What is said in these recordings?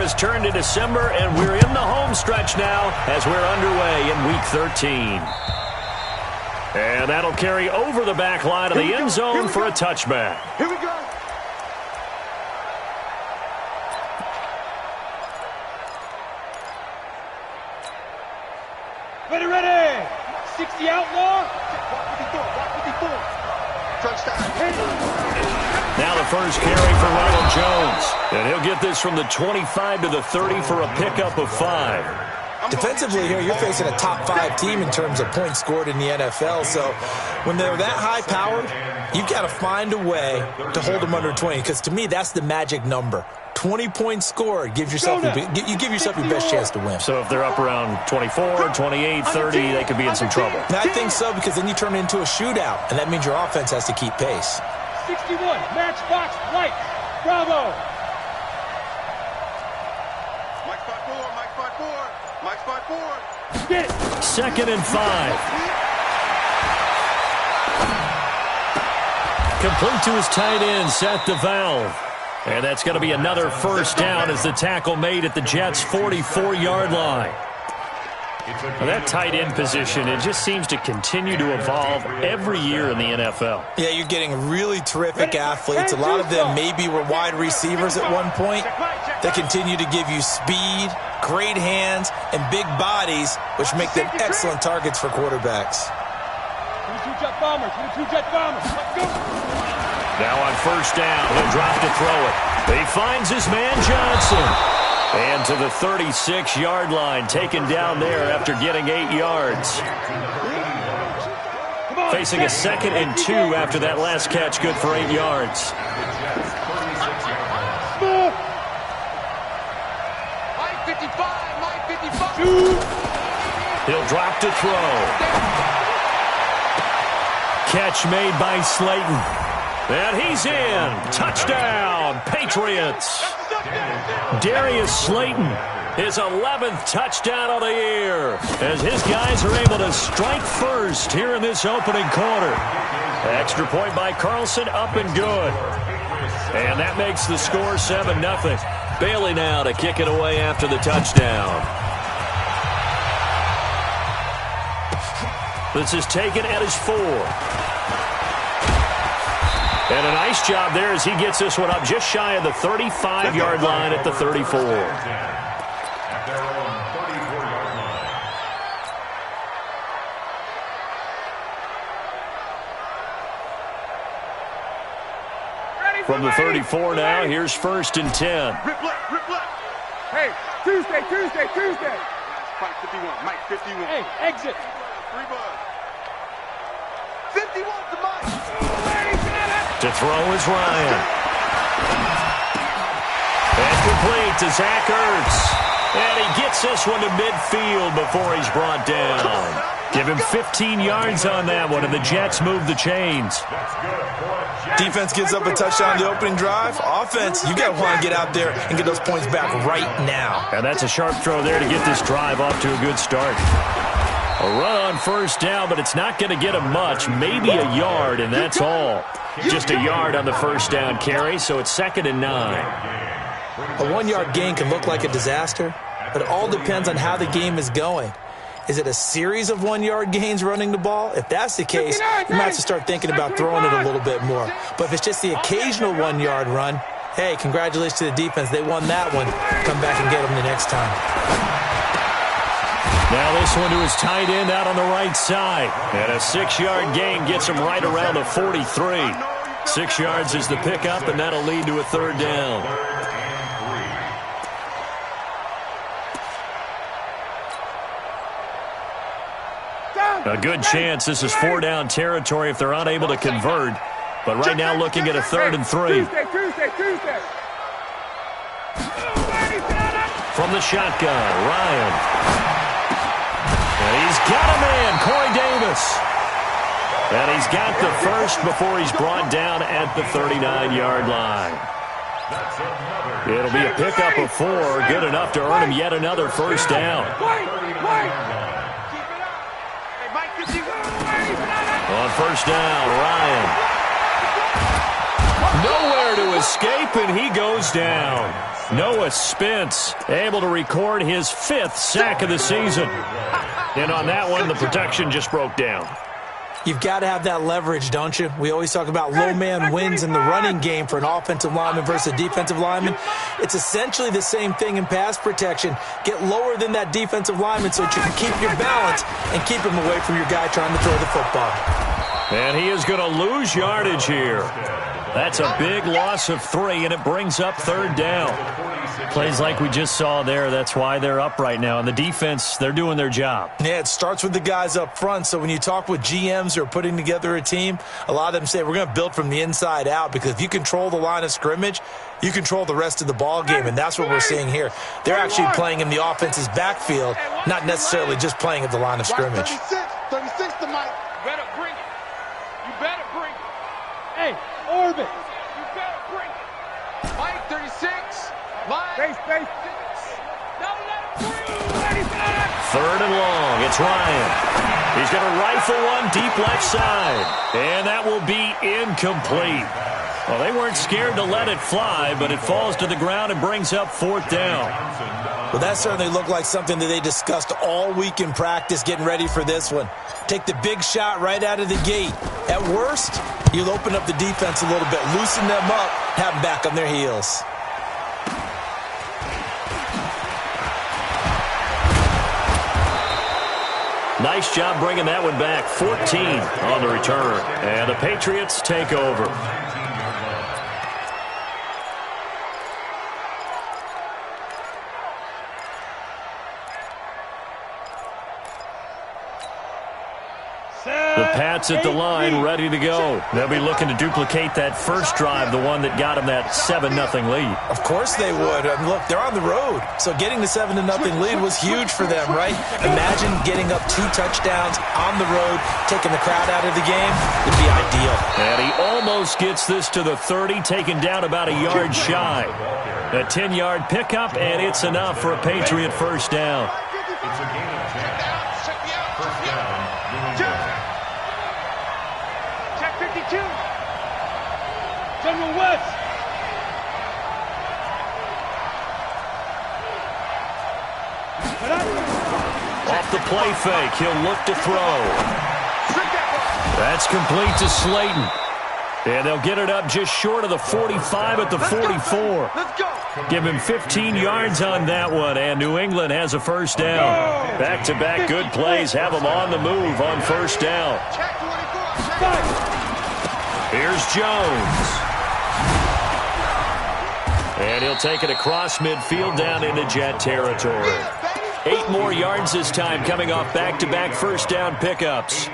has turned to December, and we're in the home stretch now as we're underway in Week 13. And that'll carry over the back line of the end zone for a touchback. Here we go. Ready. 60 outlaw. Now the first carry for Ronald Jones. And he'll get this from the 25 to the 30 for a pickup of 5. Defensively here, you're facing a top 5 team in terms of points scored in the NFL. So when they're that high-powered, you've got to find a way to hold them under 20. Because to me, that's the magic number. 20 points scored gives yourself you give yourself your best chance to win. So if they're up around 24, 28, 30, they could be in some trouble. And I think so, because then you turn it into a shootout, and that means your offense has to keep pace. 61, match box, right. Bravo. Mike 5-4. Mike 5-4. Get it. 2nd and 5. Complete to his tight end, Seth DeValve. And that's going to be another first down as the tackle made at the Jets' 44-yard line. Now that tight end position, it just seems to continue to evolve every year in the NFL. Yeah, you're getting really terrific athletes. A lot of them maybe were wide receivers at one point. They continue to give you speed, great hands, and big bodies, which make them excellent targets for quarterbacks. 22 jet bombers. Let's go. Now on first down, he'll drop to throw it. He finds his man Johnson. And to the 36-yard line, taken down there after getting 8 yards. Facing a 2nd and 2 after that last catch, good for 8 yards. Mike 55. He'll drop to throw. Catch made by Slayton. And he's in. Touchdown, Patriots. Darius Slayton, his 11th touchdown of the year, as his guys are able to strike first here in this opening quarter. Extra point by Carlson, up and good. And that makes the score 7-0. Bailey now to kick it away after the touchdown. This is taken at his 4. And a nice job there as he gets this one up just shy of the 35-yard line at the 34. From the 34 now, here's 1st and 10. Rip left. Hey, Tuesday. Mike 51. Mike 51. Hey, exit. 3 bucks. 51 to Mike. To throw is Ryan. And complete to Zach Ertz. And he gets this one to midfield before he's brought down. Give him 15 yards on that one, and the Jets move the chains. Defense gives up a touchdown the opening drive. Offense, you got to want to get out there and get those points back right now. And that's a sharp throw there to get this drive off to a good start. A run on first down, but it's not going to get him much. Maybe a yard, and that's all. Just a yard on the first down carry, so it's 2nd and 9. A 1-yard gain can look like a disaster, but it all depends on how the game is going. Is it a series of 1-yard gains running the ball? If that's the case, you might have to start thinking about throwing it a little bit more. But if it's just the occasional 1-yard run, hey, congratulations to the defense. They won that one. Come back and get them the next time. Now this one to his tight end out on the right side. And a 6-yard gain gets him right around the 43. 6 yards is the pickup, and that'll lead to a 3rd down. A good chance this is 4-down territory if they're unable to convert. But right now looking at a 3rd and 3. Tuesday. From the shotgun, Ryan. And he's got a man, Corey Davis. And he's got the first before he's brought down at the 39-yard line. It'll be a pickup of 4, good enough to earn him yet another first down. On first down, Ryan. Nowhere to escape, and he goes down. Noah Spence able to record his 5th sack of the season. And on that one, the protection just broke down. You've got to have that leverage, don't you? We always talk about low man wins in the running game for an offensive lineman versus a defensive lineman. It's essentially the same thing in pass protection. Get lower than that defensive lineman so that you can keep your balance and keep him away from your guy trying to throw the football. And he is going to lose yardage here. That's a big loss of 3, and it brings up 3rd down. Plays like we just saw there, that's why they're up right now. And the defense, they're doing their job. Yeah, it starts with the guys up front. So when you talk with GMs who are putting together a team, a lot of them say we're going to build from the inside out, because if you control the line of scrimmage, you control the rest of the ball game, and that's what we're seeing here. They're actually playing in the offense's backfield, not necessarily just playing at the line of scrimmage. 36 to Mike. You better bring it. You better bring it. Hey, Orbit. You better bring it. Mike, 36. Line. Space. Don't let him breathe. 3rd and long. It's Ryan. He's going to rifle one deep left side. And that will be incomplete. Well, they weren't scared to let it fly, but it falls to the ground and brings up 4th down. Well, that certainly looked like something that they discussed all week in practice getting ready for this one. Take the big shot right out of the gate. At worst, you'll open up the defense a little bit, loosen them up, have them back on their heels. Nice job bringing that one back. 14 on the return. And the Patriots take over. The Pats at the line, ready to go. They'll be looking to duplicate that first drive, the one that got them that 7-0 lead. Of course they would. I mean, look, they're on the road. So getting the 7-0 lead was huge for them, right? Imagine getting up 2 touchdowns on the road, taking the crowd out of the game. It'd be ideal. And he almost gets this to the 30, taken down about a yard shy. A 10-yard pickup, and it's enough for a Patriot first down. General West. Off the play fake, he'll look to throw. That's complete to Slayton. And they'll get it up just short of the 45 at the 44. Give him 15 yards on that one, and New England has a first down. Back-to-back good plays have them on the move on first down. Here's Jones. And he'll take it across midfield down into Jet territory. 8 more yards this time coming off back-to-back first down pickups.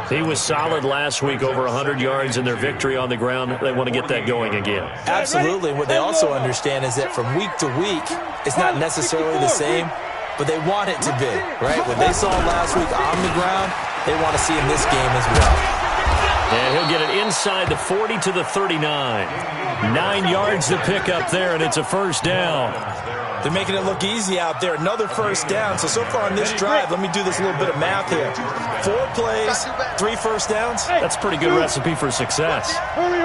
He was solid last week, over 100 yards in their victory on the ground. They want to get that going again. Absolutely. What they also understand is that from week to week, it's not necessarily the same, but they want it to be, right? What they saw last week on the ground, they want to see in this game as well. And he'll get it inside the 40 to the 39. 9 yards to pick up there, and it's a first down. They're making it look easy out there. Another first down. So far on this drive, let me do this little bit of math here. 4 plays, 3 first downs. That's a pretty good recipe for success. Hurry.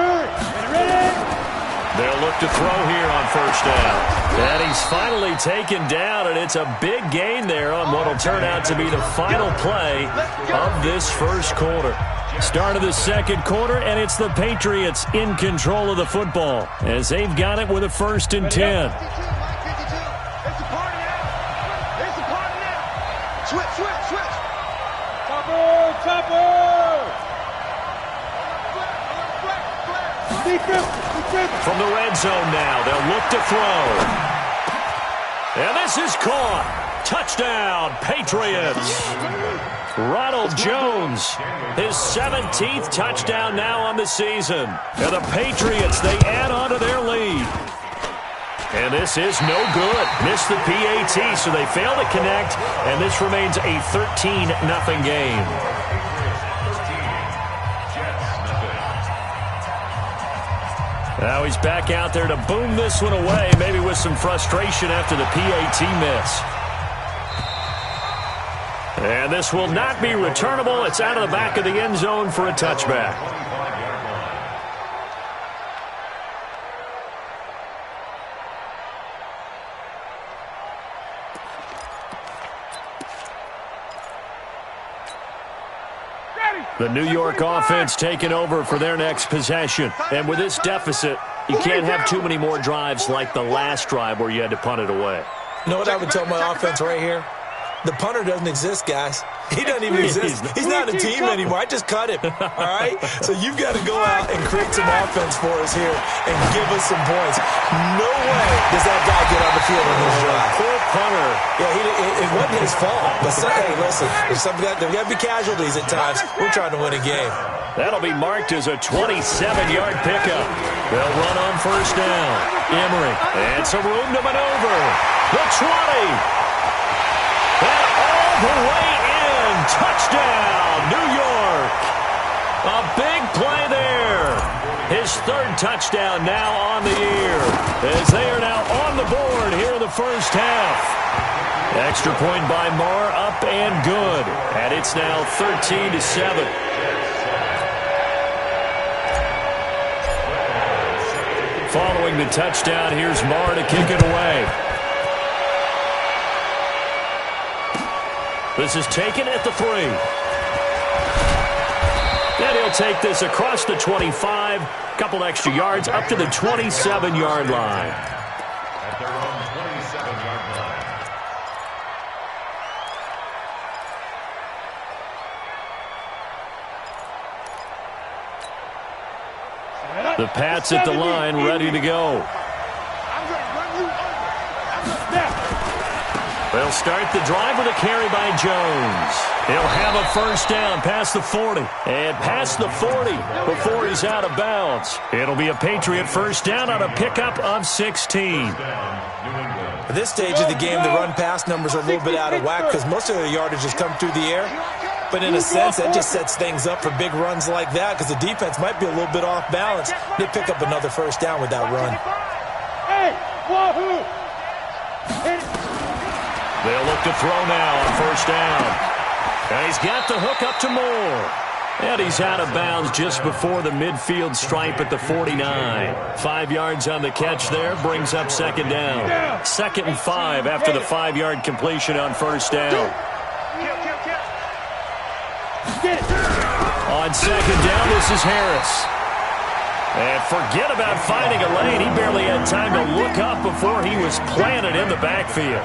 They'll look to throw here on first down. And he's finally taken down, and it's a big gain there on what will turn out to be the final play of this first quarter. Start of the second quarter, and it's the Patriots in control of the football as they've got it with a 1st and 10. Switch. Chopper. From the red zone now, they'll look to throw. And this is caught. Touchdown, Patriots. Ronald Jones, his 17th touchdown now on the season. And the Patriots, they add on to their lead. And this is no good. Missed the PAT, so they fail to connect, and this remains a 13-0 game. Now he's back out there to boom this one away, maybe with some frustration after the PAT miss. And this will not be returnable. It's out of the back of the end zone for a touchback. The New York offense taking over for their next possession. And with this deficit, you can't have too many more drives like the last drive where you had to punt it away. You know what I would tell my offense right here? The punter doesn't exist, guys. He doesn't even exist. He's not a team anymore. I just cut him, all right? So you've got to go out and create some offense for us here and give us some points. No way does that guy get on the field on this drive. Poor punter. Yeah, it wasn't his fault. But, hey, listen, there got to be casualties at times. We're trying to win a game. That'll be marked as a 27-yard pickup. They'll run on first down. Emery, and some room to maneuver. The 20. And all the way in. Touchdown, New York. A big play there. His third touchdown now on the year, as they are now on the board here in the first half. Extra point by Marr, up and good. And it's now 13-7. Following the touchdown, here's Marr to kick it away. This is taken at the 3. And he'll take this across the 25. Couple extra yards up to the 27-yard line. At their own 27-yard line. The Pats at the line, ready to go. I'm going to run you over. They'll start the drive with a carry by Jones. He'll have a first down past the 40. And past the 40 before he's out of bounds. It'll be a Patriot first down on a pickup of 16. At this stage of the game, the run-pass numbers are a little bit out of whack because most of the yardage has come through the air. But in a sense, that just sets things up for big runs like that because the defense might be a little bit off balance. They pick up another first down with that run. Hey, wahoo! They'll look to throw now on first down. And he's got the hook up to Moore. And he's out of bounds just before the midfield stripe at the 49. 5 yards on the catch there, brings up second down. 2nd and 5 after the 5-yard completion on first down. On second down, this is Harris. And forget about finding a lane. He barely had time to look up before he was planted in the backfield.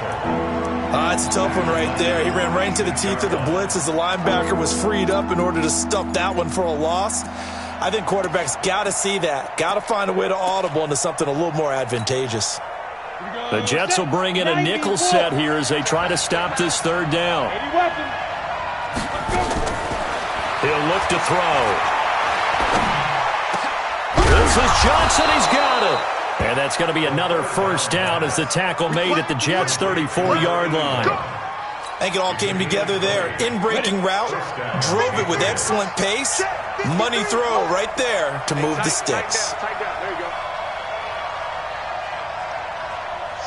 It's a tough one right there. He ran right into the teeth of the blitz as the linebacker was freed up in order to stuff that one for a loss. I think quarterbacks got to see that. Got to find a way to audible into something a little more advantageous. The Jets will bring in a nickel set here as they try to stop this third down. He'll look to throw. This is Johnson. He's got it. And that's going to be another first down as the tackle made at the Jets' 34-yard line. I think it all came together there. In-breaking route, drove it with excellent pace. Money throw right there to move the sticks.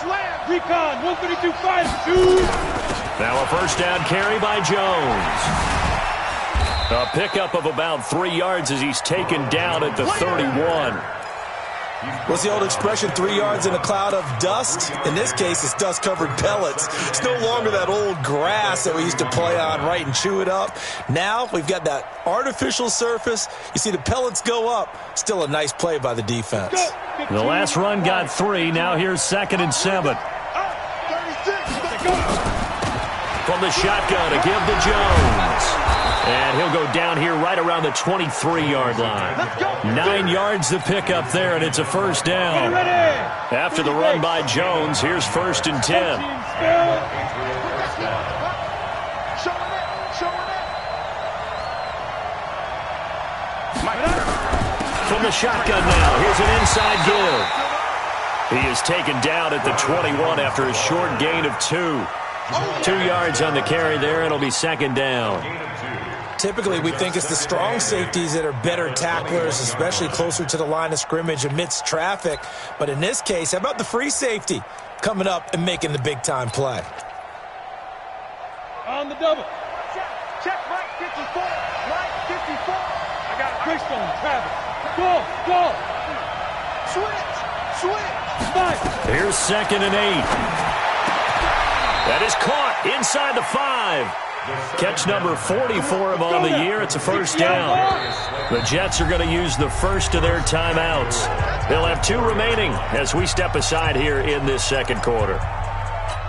Slam, recon, 132-5-2. Now a first down carry by Jones. A pickup of about 3 yards as he's taken down at the 31. What's the old expression, 3 yards in a cloud of dust? In this case, it's dust-covered pellets. It's no longer that old grass that we used to play on, right, and chew it up. Now we've got that artificial surface. You see the pellets go up. Still a nice play by the defense. The last run got 3. Now here's 2nd and 7. From the shotgun to give to Jones. And he'll go down here right around the 23-yard line. 9 yards to pick up there, and it's a first down. After the run by Jones, here's 1st and 10. From the shotgun now, here's an inside give. He is taken down at the 21 after a short gain of 2. 2 yards on the carry there. It'll be 2nd down. Typically, we think it's the strong safeties that are better tacklers, especially closer to the line of scrimmage amidst traffic. But in this case, how about the free safety coming up and making the big-time play? On the double. Check right 54. Right 54. I got a Christian Travis. Go. Switch. Five. Here's 2nd and 8. That is caught inside the 5. Catch number 40 for him on the year. It's a first down. The Jets are going to use the first of their timeouts. They'll have 2 remaining as we step aside here in this second quarter.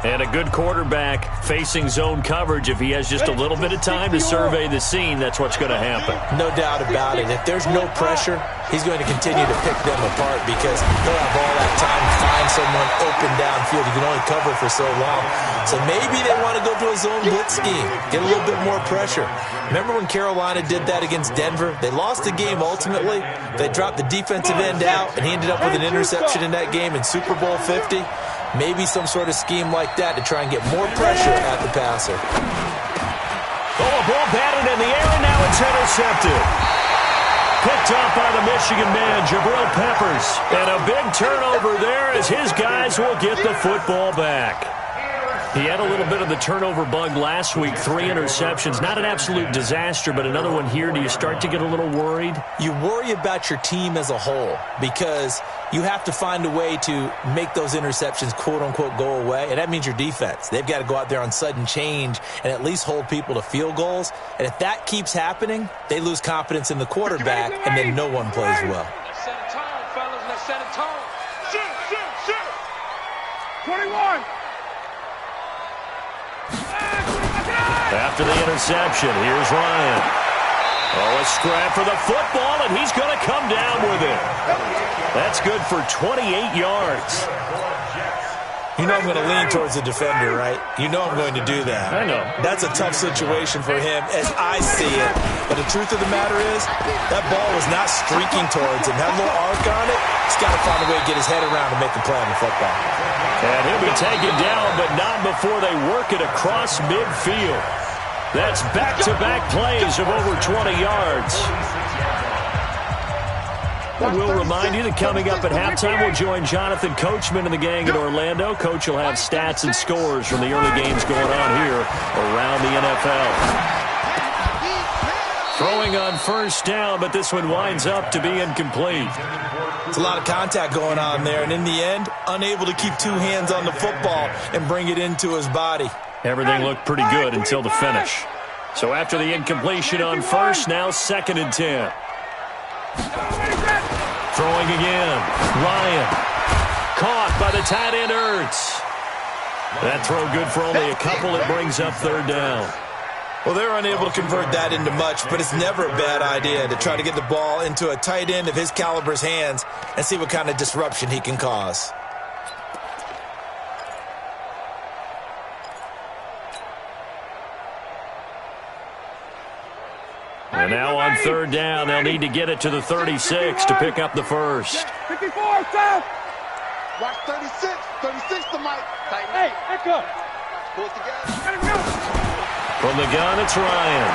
And a good quarterback facing zone coverage, if he has just a little bit of time to survey the scene, that's what's going to happen. No doubt about it. If there's no pressure, he's going to continue to pick them apart because he'll have all that time to find someone open downfield. He can only cover for so long. So maybe they want to go to a zone blitz scheme, get a little bit more pressure. Remember when Carolina did that against Denver? They lost the game ultimately. They dropped the defensive end out, and he ended up with an interception in that game in Super Bowl 50. Maybe some sort of scheme like that to try and get more pressure at the passer. Oh, a ball batted in the air, and now it's intercepted. Picked off by the Michigan man, Jabril Peppers. And a big turnover there as his guys will get the football back. He had a little bit of the turnover bug last week, 3 interceptions. Not an absolute disaster, but another one here. Do you start to get a little worried? You worry about your team as a whole because you have to find a way to make those interceptions, quote-unquote, go away, and that means your defense. They've got to go out there on sudden change and at least hold people to field goals. And if that keeps happening, they lose confidence in the quarterback, and then no one plays well. Let's set a tone, fellas. Let's set a tone. Shoot! 21! After the interception, here's Ryan. Oh, a scrap for the football, and he's going to come down with it. That's good for 28 yards. You know I'm going to lean towards the defender, right? You know I'm going to do that. I know. That's a tough situation for him as I see it. But the truth of the matter is, that ball was not streaking towards him. Had a little arc on it. He's got to find a way to get his head around and make the play on the football. And he'll be taken down, but not before they work it across midfield. That's back-to-back plays of over 20 yards. And we'll remind you that coming up at halftime, we'll join Jonathan Coachman and the gang in Orlando. Coach will have stats and scores from the early games going on here around the NFL. Throwing on first down, but this one winds up to be incomplete. It's a lot of contact going on there, and in the end, unable to keep 2 hands on the football and bring it into his body. Everything looked pretty good until the finish. So after the incompletion on first, now 2nd and 10. Throwing again. Ryan. Caught by the tight end, Ertz. That throw good for only a couple. It brings up 3rd down. Well, they're unable to convert that into much, but it's never a bad idea to try to get the ball into a tight end of his caliber's hands and see what kind of disruption he can cause. And now on 3rd down, they'll need to get it to the 36 to pick up the first. 54, stop! Watch 36. 36 to Mike. Hey, back up. Pull it together. Let him go. From the gun, it's Ryan.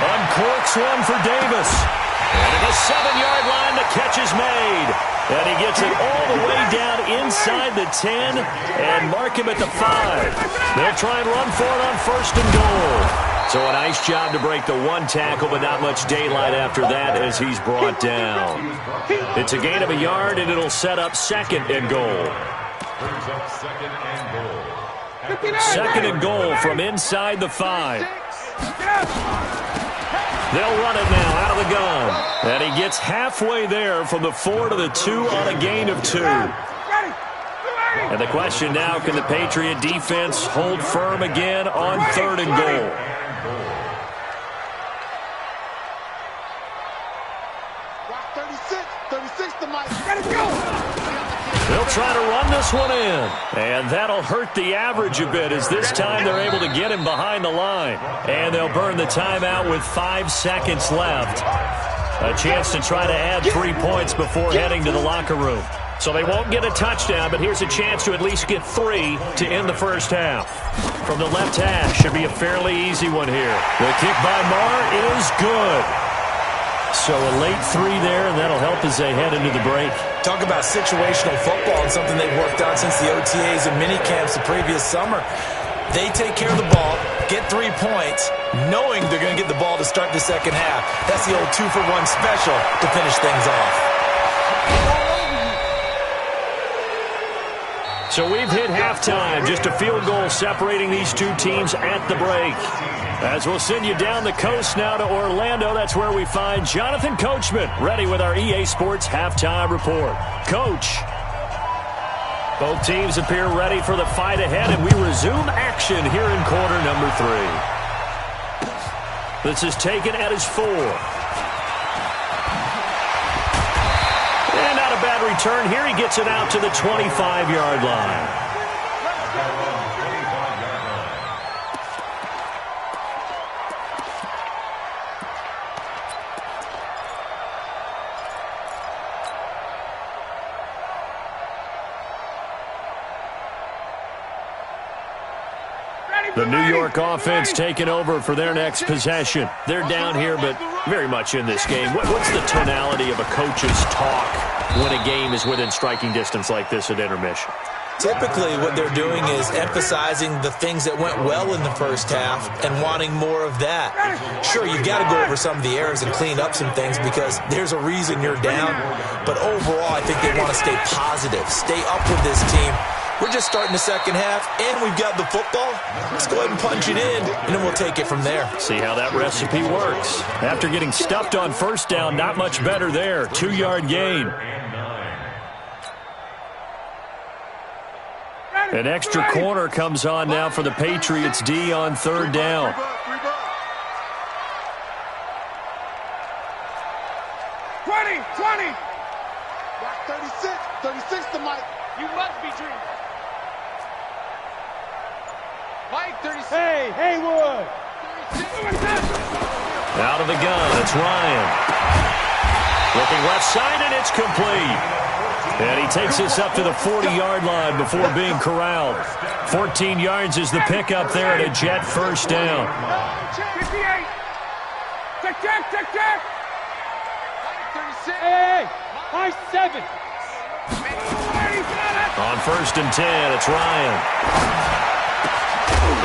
Uncorks one for Davis. And at the 7-yard line, the catch is made. And he gets it all the way down inside the 10 and mark him at the 5. They'll try and run for it on 1st and goal. So a nice job to break the 1 tackle, but not much daylight after that as he's brought down. It's a gain of a yard, and it'll set up 2nd and goal. 2nd and goal from inside the 5. They'll run it now out of the gun. And he gets halfway there from the 4 to the 2 on a gain of 2. And the question now, can the Patriot defense hold firm again on 3rd and goal? They'll try to run this one in. And that'll hurt the average a bit as this time they're able to get him behind the line. And they'll burn the timeout with 5 seconds left. A chance to try to add 3 points before heading to the locker room. So they won't get a touchdown, but here's a chance to at least get 3 to end the first half. From the left hash, should be a fairly easy one here. The kick by Marr is good. So a late 3 there, and that'll help as they head into the break. Talk about situational football and something they've worked on since the OTAs and mini camps the previous summer. They take care of the ball, get 3 points, knowing they're going to get the ball to start the second half. That's the old 2-for-1 special to finish things off. So we've hit halftime. Just a field goal separating these two teams at the break. As we'll send you down the coast now to Orlando, that's where we find Jonathan Coachman, ready with our EA Sports Halftime Report. Coach. Both teams appear ready for the fight ahead, and we resume action here in quarter number 3. This is taken at his 4. And not a bad return here. He gets it out to the 25-yard line. The New York offense taking over for their next possession. They're down here, but very much in this game. What's the tonality of a coach's talk when a game is within striking distance like this at intermission? Typically, what they're doing is emphasizing the things that went well in the first half and wanting more of that. Sure, you've got to go over some of the errors and clean up some things because there's a reason you're down. But overall, I think they want to stay positive, stay up with this team. We're just starting the second half, and we've got the football. Let's go ahead and punch it in, and then we'll take it from there. See how that recipe works. After getting stuffed on first down, not much better there. 2-yard gain. An extra corner comes on now for the Patriots D on third down. 20. 36 to Mike. You must be dreaming. Mike, 36. Hey, Haywood. 36. Out of the gun, it's Ryan. Looking left side, and it's complete. And he takes us up to the 40-yard line before being corralled. 14 yards is the pickup there at a Jet first down. 58. Check. Mike, 36. Hey, high 7. On first and 10, it's Ryan.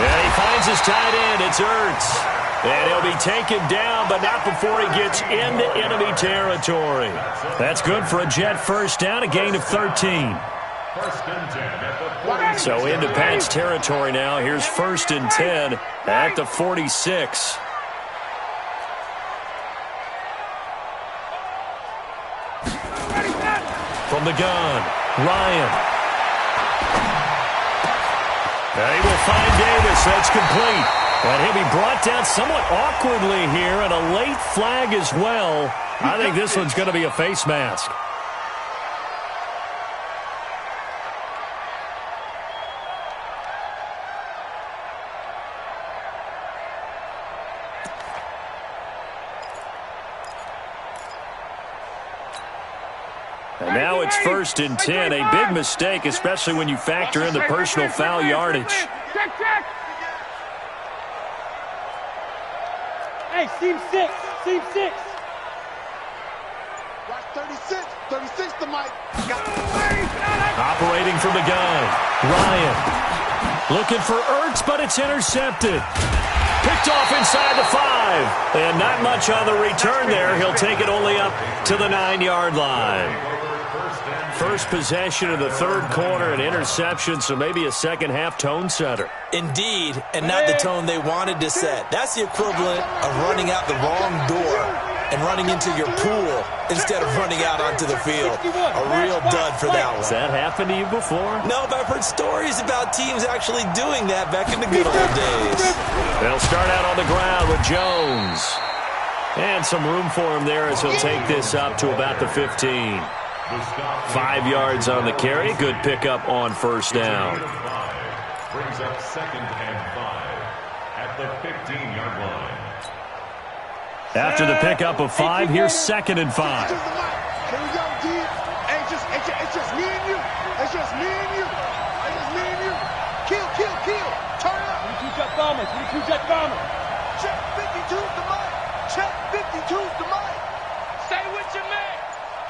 And he finds his tight end. It's Ertz. And he'll be taken down, but not before he gets into enemy territory. That's good for a Jet first down, a gain of 13. So into Pat's territory now. Here's first and 10 at the 46. From the gun, Ryan. And he will find Davis. That's complete. And he'll be brought down somewhat awkwardly here, and a late flag as well. I think this one's going to be a face mask. And now it's first and 10. A big mistake, especially when you factor in the personal foul yardage. Check. Hey, seam 6. Watch 36 to Mike. Operating from the gun, Ryan. Looking for Ertz, but it's intercepted. Picked off inside the 5. And not much on the return there. He'll take it only up to the 9-yard line. First possession of the third quarter, an interception, so maybe a second-half tone setter. Indeed, and not the tone they wanted to set. That's the equivalent of running out the wrong door and running into your pool instead of running out onto the field. A real dud for that one. Has that happened to you before? No, but I've heard stories about teams actually doing that back in the good old days. They'll start out on the ground with Jones. And some room for him there as he'll take this up to about the 15. 5 yards on the carry. Good pickup on first down. Brings up second and 5 at the 15-yard line. After the pickup of 5, here's second and 5. Here we go, D. Hey, it's just me and you. It's just me and you. Kill. Turn up. 22 jet bomber. Check 52's the mic. Stay with your man.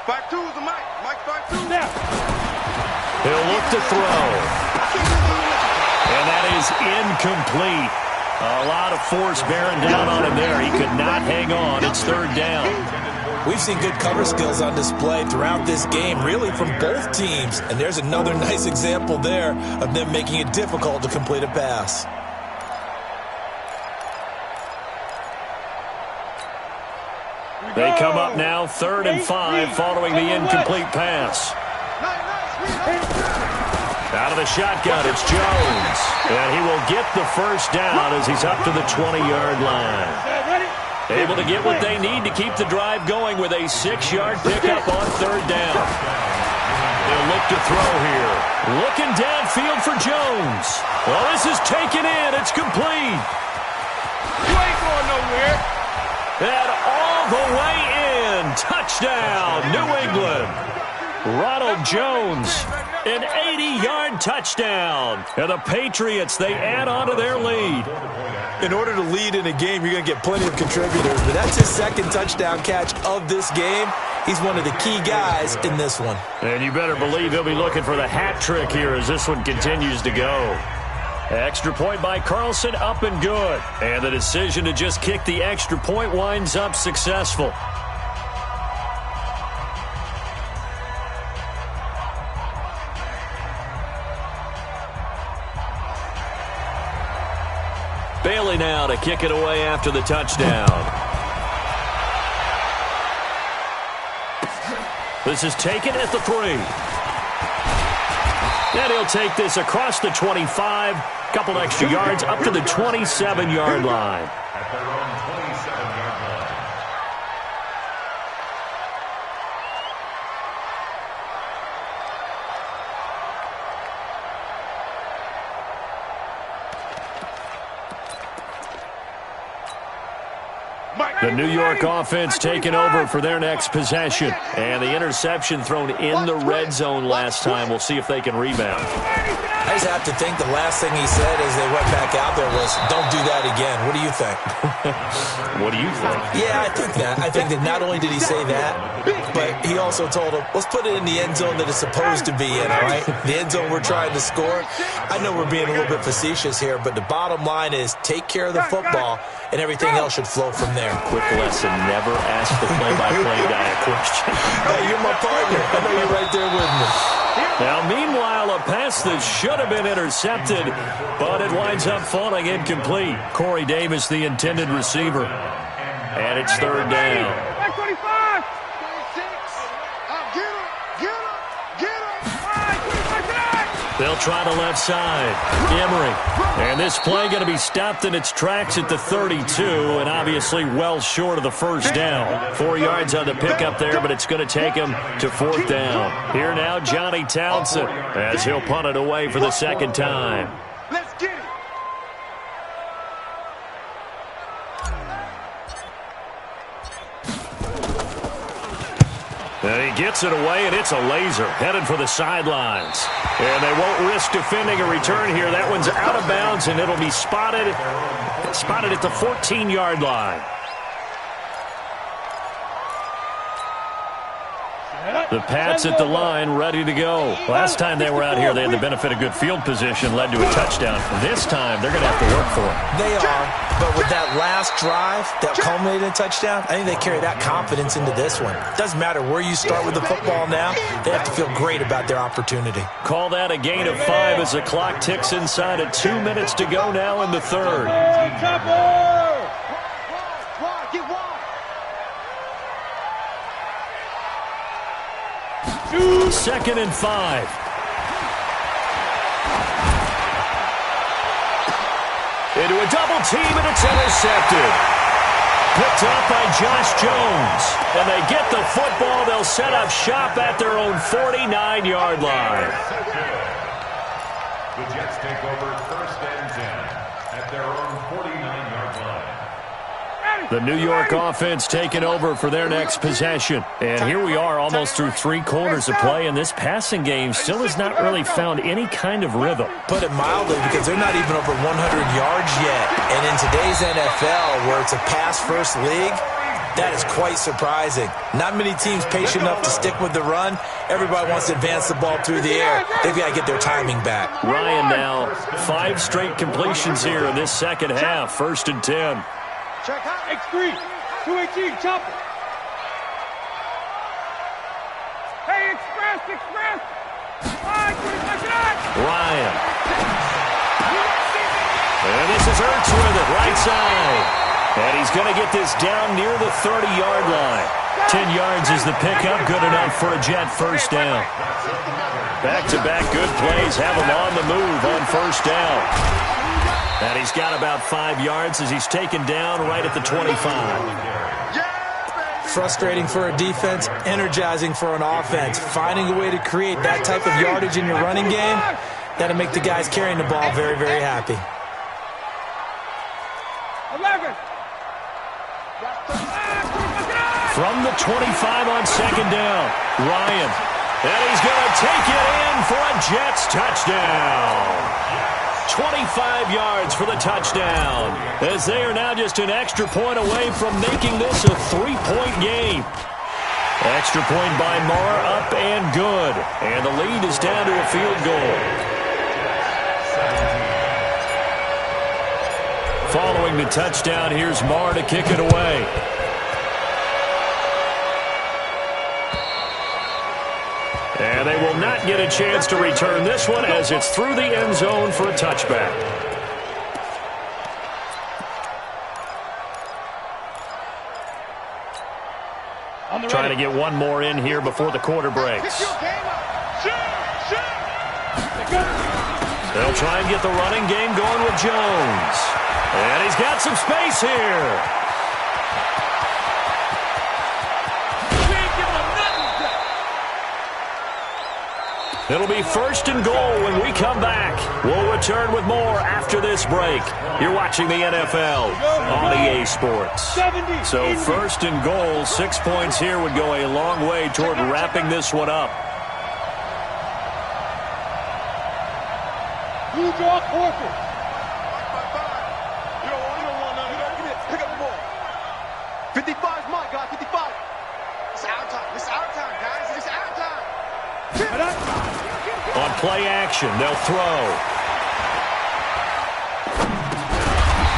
52's the mic. Mike 52. Now. He'll look to throw. And that is incomplete. A lot of force bearing down on him there. He could not hang on. It's third down. We've seen good cover skills on display throughout this game, really from both teams. And there's another nice example there of them making it difficult to complete a pass. They come up now 3rd and 5 following the incomplete pass. Out of the shotgun, it's Jones. And he will get the first down as he's up to the 20-yard line. Able to get what they need to keep the drive going with a 6-yard pickup on 3rd down. They'll look to throw here. Looking downfield for Jones. Well, this is taken in. It's complete. You ain't going nowhere. And all the way in. Touchdown, New England. Ronald Jones, an 80-yard touchdown. And the Patriots, they add on to their lead. In order to lead in a game, you're going to get plenty of contributors, but that's his second touchdown catch of this game. He's one of the key guys in this one. And you better believe he'll be looking for the hat trick here as this one continues to go. Extra point by Carlson, up and good. And the decision to just kick the extra point winds up successful. Bailey now to kick it away after the touchdown. This is taken at the 3. And he'll take this across the 25. Couple extra yards up to the 27-yard line. At their own 27-yard line. The New York offense taking over for their next possession. And the interception thrown in the red zone last time. We'll see if they can rebound. I just have to think the last thing he said as they went back out there was, don't do that again. What do you think? What do you think? Yeah, I think that. I think that not only did he say that, but he also told him, let's put it in the end zone that it's supposed to be in, all right? The end zone we're trying to score. I know we're being a little bit facetious here, but the bottom line is take care of the football, and everything else should flow from there. Quick lesson, never ask the play-by-play guy a question. Hey, you're my partner. I know you're right there with me. Now, meanwhile, a pass that should have been intercepted, but it winds up falling incomplete. Corey Davis, the intended receiver. And it's 3rd down. 25. 26. Get him. Get him. Get him. 25. They'll try the left side. Emery. And this play going to be stopped in its tracks at the 32, and obviously well short of the first down. 4 yards on the pickup there, but it's going to take him to 4th down. Here now, Johnny Townsend, as he'll punt it away for the second time. Let's get it. And he gets it away, and it's a laser headed for the sidelines. And they won't risk defending a return here. That one's out of bounds, and it'll be spotted at the 14-yard line. The Pats at the line, ready to go. Last time they were out here, they had the benefit of good field position, led to a touchdown. This time, they're going to have to work for it. They are, but with that last drive that culminated in a touchdown, I think they carry that confidence into this one. It doesn't matter where you start with the football now. They have to feel great about their opportunity. Call that a gain of 5 as the clock ticks inside of 2 minutes to go now in the 3rd. Second and 5. Into a double team, and it's intercepted. Picked up by Josh Jones. And they get the football. They'll set up shop at their own 49-yard line. The Jets take over 1st and 10 at their own 49-yard line. The New York offense taking over for their next possession. And here we are almost through 3 quarters of play, and this passing game still has not really found any kind of rhythm. Put it mildly, because they're not even over 100 yards yet. And in today's NFL, where it's a pass-first league, that is quite surprising. Not many teams patient enough to stick with the run. Everybody wants to advance the ball through the air. They've got to get their timing back. Ryan now, 5 straight completions here in this second half. 1st and 10. Check out X3. 218, chopper. this is Ertz with it, right side. And he's going to get this down near the 30-yard line. 10 yards is the pickup, good enough for a Jet first down. Back-to-back good plays have him on the move on first down. And he's got about 5 yards as he's taken down right at the 25. Frustrating for a defense, energizing for an offense. Finding a way to create that type of yardage in your running game, that'll make the guys carrying the ball very, very happy. 11. From the 25 on second down, Ryan. And he's going to take it in for a Jets touchdown. 25 yards for the touchdown, as they are now just an extra point away from making this a 3-point game. Extra point by Marr, up and good. And the lead is down to a field goal. Following the touchdown, here's Marr to kick it away. And they will not get a chance to return this one as it's through the end zone for a touchback. Trying to get one more in here before the quarter breaks. They'll try and get the running game going with Jones. And he's got some space here. It'll be first and goal when we come back. We'll return with more after this break. You're watching the NFL on EA Sports. So first and goal, 6 points here would go a long way toward wrapping this one up. You draw forfeit. Pick up the ball. 55 is my guy, 55. It's our time. It's our time, guys. It's our time. On play action, they'll throw.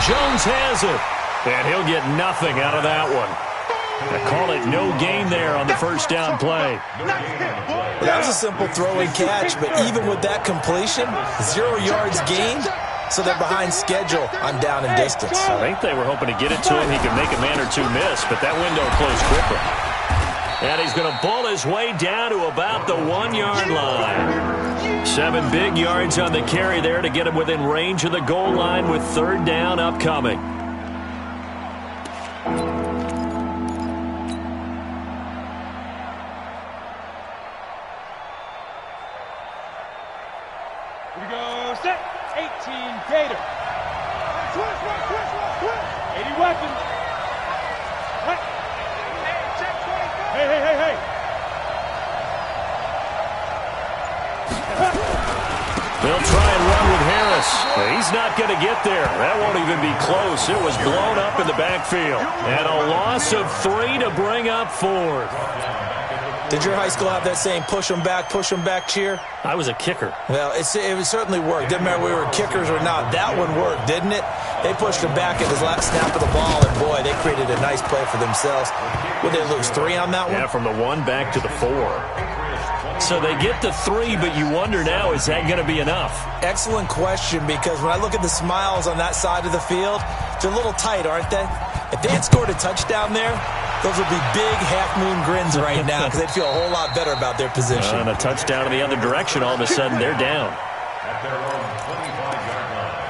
Jones has it. And he'll get nothing out of that one. I call it no gain there on the first down play. That was a simple throw and catch, but even with that completion, 0 yards gained, so they're behind schedule on down and distance. I think they were hoping to get it to him. He could make a man or two miss, but that window closed quickly. And he's going to bull his way down to about the 1 yard line. 7 big yards on the carry there to get him within range of the goal line with third down upcoming. Here we go, set. 18 Gator. Switch. 80 weapons. Hey. They'll try and run with Harris. He's not going to get there. That won't even be close. It was blown up in the backfield. And a loss of 3 to bring up fourth. Did your high school have that saying, push them back cheer? I was a kicker. Well, it certainly worked. Didn't matter if we were kickers or not. That one worked, didn't it? They pushed him back at his last snap of the ball, and boy, they created a nice play for themselves. Would they lose 3 on that one? Yeah, from the 1 back to the 4. So they get the 3, but you wonder now, is that going to be enough? Excellent question, because when I look at the smiles on that side of the field, they're a little tight, aren't they? If they had scored a touchdown there, those would be big half-moon grins right now because they'd feel a whole lot better about their position. And a touchdown in the other direction, all of a sudden they're down. At their own 25-yard line.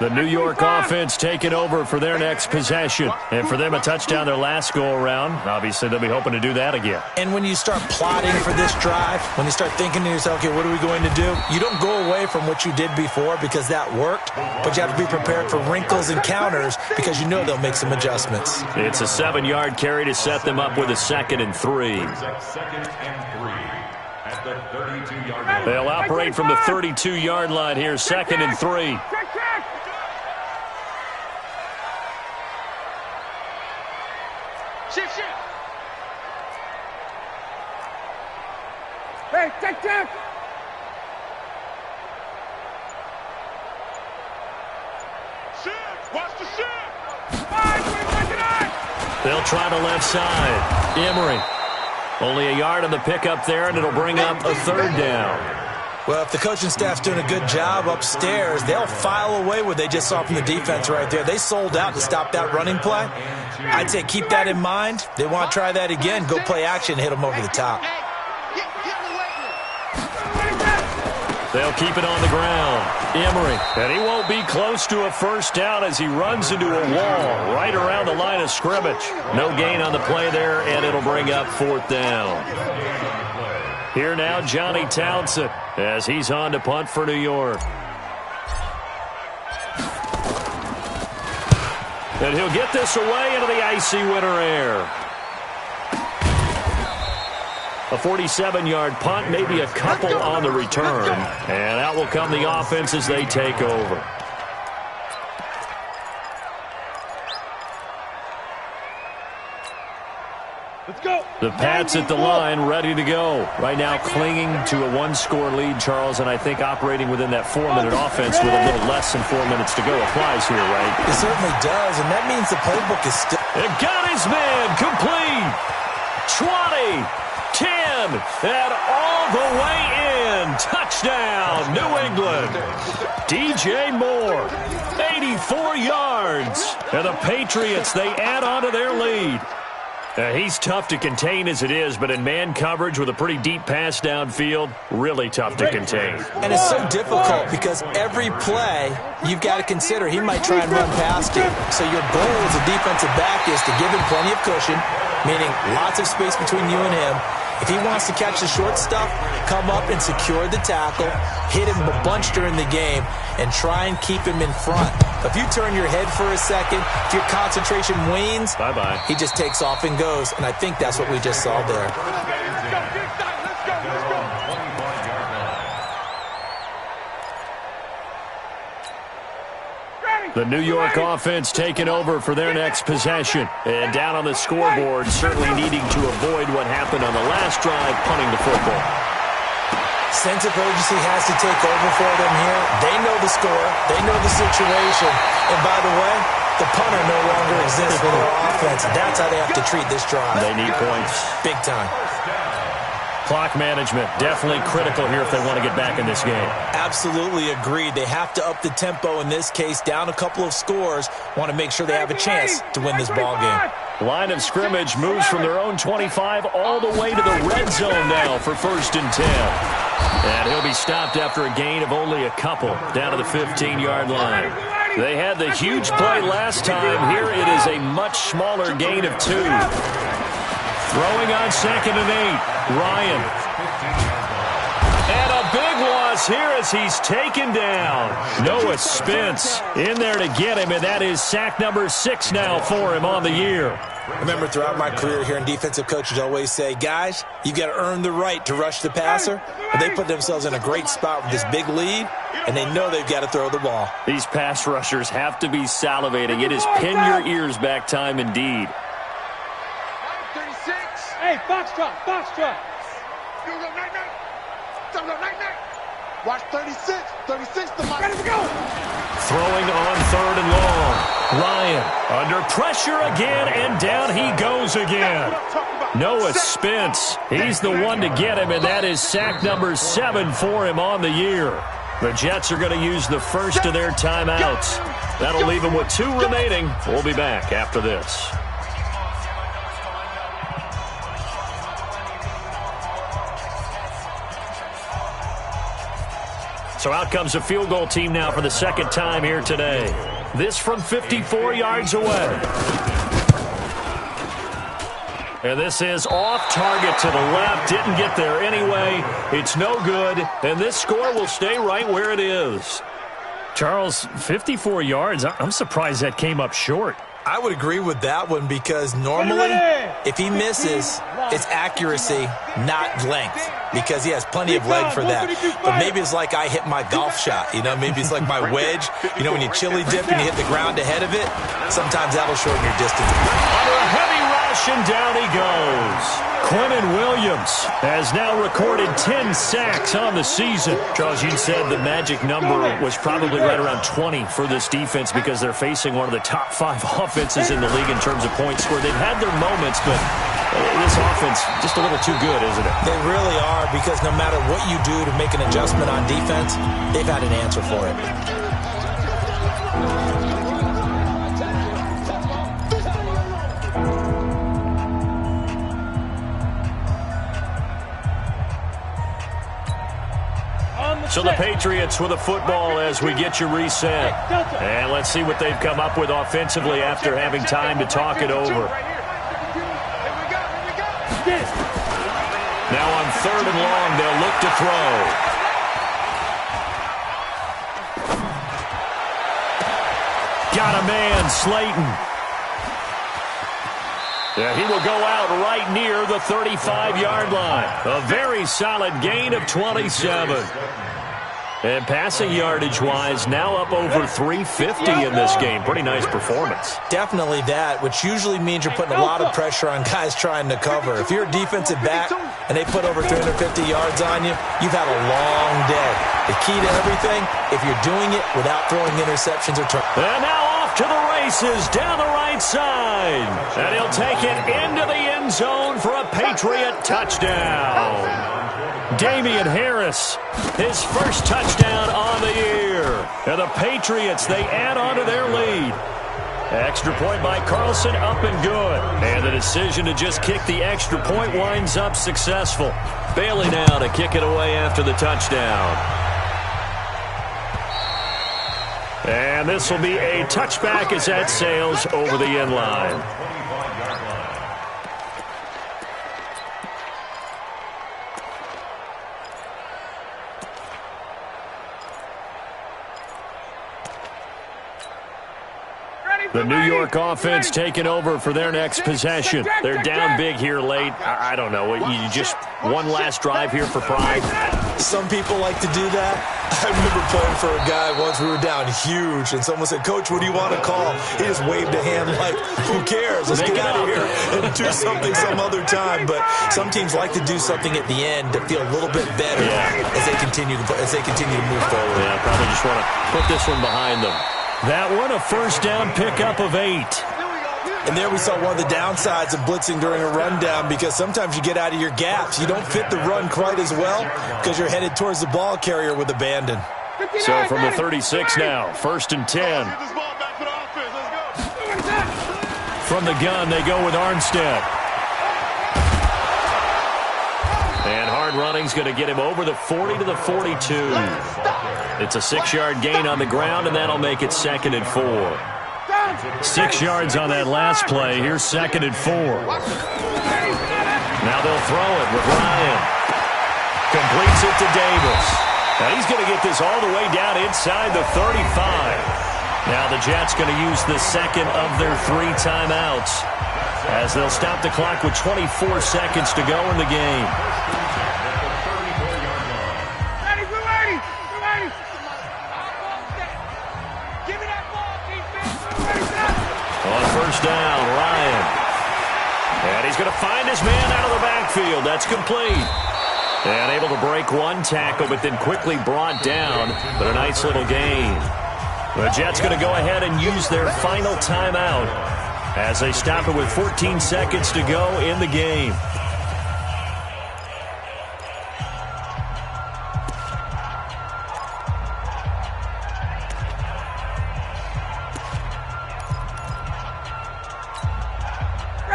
The New York offense taking over for their next possession. And for them, a touchdown their last go-around. Obviously, they'll be hoping to do that again. And when you start plotting for this drive, when you start thinking to yourself, okay, what are we going to do? You don't go away from what you did before because that worked, but you have to be prepared for wrinkles and counters because you know they'll make some adjustments. It's a 7-yard carry to set them up with a 2nd and 3. Second and 3 at the 32-yard line. They'll operate from the 32-yard line here, 2nd and 3. Shift. Hey, check. Shift. Watch the shift. 5, 29. They'll try the left side. Emery. Only a yard on the pickup there, and it'll bring up a third down. Well, if the coaching staff's doing a good job upstairs, they'll file away what they just saw from the defense right there. They sold out to stop that running play. I'd say keep that in mind. They want to try that again. Go play action, hit them over the top. They'll keep it on the ground. Emery. And he won't be close to a first down as he runs into a wall right around the line of scrimmage. No gain on the play there, and it'll bring up fourth down. Here now, Johnny Townsend, as he's on to punt for New York. And he'll get this away into the icy winter air. A 47-yard punt, maybe a couple on the return. And out will come the offense as they take over. Let's go. The Pats at the line, ready to go. Right now clinging to a one-score lead, Charles, and I think operating within that 4-minute offense with a little less than 4 minutes to go applies here, right? It certainly does, and that means the playbook is still... It got his man complete. 20, 10, and all the way in. Touchdown, New England. DJ Moore, 84 yards. And the Patriots, they add on to their lead. He's tough to contain as it is, but in man coverage with a pretty deep pass downfield, really tough to contain. And it's so difficult because every play you've got to consider he might try and run past you. So your goal as a defensive back is to give him plenty of cushion, meaning lots of space between you and him. If he wants to catch the short stuff, come up and secure the tackle, hit him a bunch during the game, and try and keep him in front. If you turn your head for a second, if your concentration wanes, bye-bye. He just takes off and goes, and I think that's what we just saw there. The New York offense taking over for their next possession. And down on the scoreboard, certainly needing to avoid what happened on the last drive, punting the football. Sense of urgency has to take over for them here. They know the score. They know the situation. And by the way, the punter no longer exists for their offense. That's how they have to treat this drive. They need points. Big time. Clock management, definitely critical here if they want to get back in this game. Absolutely agreed. They have to up the tempo in this case, down a couple of scores. Want to make sure they have a chance to win this ball game. Line of scrimmage moves from their own 25 all the way to the red zone now for 1st and 10. And he'll be stopped after a gain of only a couple down to the 15-yard line. They had the huge play last time. Here it is a much smaller gain of 2. Throwing on 2nd and 8. Ryan. And a big loss here as he's taken down. Noah Spence in there to get him, and that is sack number 6 now for him on the year. I remember throughout my career here in defensive coaches always say, guys, you got to earn the right to rush the passer. But they put themselves in a great spot with this big lead, and they know they've got to throw the ball. These pass rushers have to be salivating. It is pin your ears back time indeed. Hey, Foxtrot, Foxtrot. Watch 36. 36 to my. Ready to go. Throwing on 3rd and long. Ryan under pressure again, and down he goes again. Noah Spence, he's the one to get him, and that is sack number 7 for him on the year. The Jets are going to use the first of their timeouts. That'll leave them with 2 remaining. We'll be back after this. So out comes a field goal team now for the 2nd time here today. This from 54 yards away. And this is off target to the left. Didn't get there anyway. It's no good. And this score will stay right where it is. Charles, 54 yards. I'm surprised that came up short. I would agree with that one because normally if he misses, it's accuracy, not length, because he has plenty of leg for that. But maybe it's like I hit my golf shot, you know, maybe it's like my wedge. You know, when you chili dip and you hit the ground ahead of it, sometimes that'll shorten your distance. Under a heavy rush, and down he goes. Quinnen Williams has now recorded 10 sacks on the season. Charles, you said the magic number was probably right around 20 for this defense because they're facing one of the top 5 offenses in the league in terms of points scored. They've had their moments, but this offense just a little too good, isn't it? They really are, because no matter what you do to make an adjustment on defense, they've had an answer for it. So the Patriots with a football as we get you reset. And let's see what they've come up with offensively after having time to talk it over. Now on 3rd and long, they'll look to throw. Got a man, Slayton. Yeah, he will go out right near the 35-yard line. A very solid gain of 27. And passing yardage-wise, now up over 350 in this game. Pretty nice performance. Definitely that, which usually means you're putting a lot of pressure on guys trying to cover. If you're a defensive back and they put over 350 yards on you, you've had a long day. The key to everything, if you're doing it without throwing interceptions or turnovers. And now off to the races down the right side. And he'll take it into the end zone for a Patriot touchdown. Damian Harris, his first touchdown on the year. And the Patriots, they add on to their lead. Extra point by Carlson, up and good. And the decision to just kick the extra point winds up successful. Bailey now to kick it away after the touchdown. And this will be a touchback as that sails over the end line. The New York offense taking over for their next possession. They're down big here late. I don't know. You just one last drive here for pride. Some people like to do that. I remember playing for a guy once. We were down huge, and someone said, "Coach, what do you want to call?" He just waved a hand like, "Who cares? Let's get out of here and do something some other time." But some teams like to do something at the end to feel a little bit better as they continue to move forward. Yeah, probably just want to put this one behind them. That one, a first down pickup of 8. And there we saw one of the downsides of blitzing during a rundown, because sometimes you get out of your gaps. You don't fit the run quite as well because you're headed towards the ball carrier with abandon. So from the 36 now, 1st and 10. From the gun, they go with Armstead. And hard running's going to get him over the 40 to the 42. It's a 6-yard gain on the ground, and that'll make it 2nd and 4. 6 yards on that last play. Here's 2nd and 4. Now they'll throw it with Ryan. Completes it to Davis. Now he's going to get this all the way down inside the 35. Now the Jets going to use the second of their 3 timeouts as they'll stop the clock with 24 seconds to go in the game. On first down, Ryan. And he's going to find his man out of the backfield. That's complete. And able to break one tackle, but then quickly brought down. But a nice little gain. The Jets going to go ahead and use their final timeout as they stop it with 14 seconds to go in the game.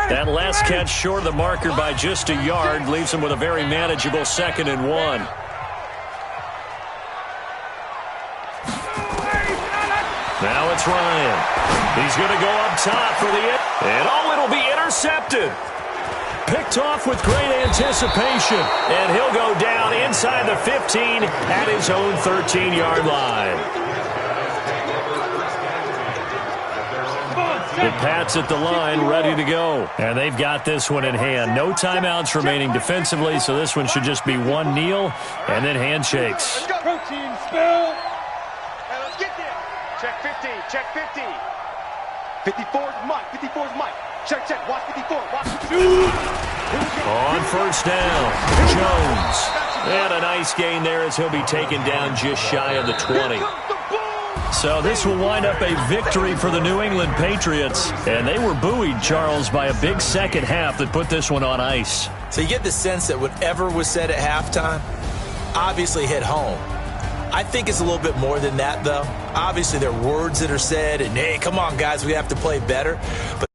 That last catch short of the marker by just a yard leaves him with a very manageable 2nd and 1. Now it's Ryan. He's going to go up top for the end. And it'll be intercepted. Picked off with great anticipation. And he'll go down inside the 15 at his own 13-yard line. The Pats at the line, ready to go. And they've got this one in hand. No timeouts remaining defensively, so this one should just be one kneel and then handshakes. Let's go. Protein spill. Hey, let's get there. Check 50. Check 50. 54's Mike. 54's Mike. Check. Watch 54. Watch 54. On first down, Jones. And a nice gain there as he'll be taken down just shy of the 20. So this will wind up a victory for the New England Patriots. And they were buoyed, Charles, by a big second half that put this one on ice. So you get the sense that whatever was said at halftime obviously hit home. I think it's a little bit more than that, though. Obviously, there are words that are said, and, hey, come on, guys, we have to play better. But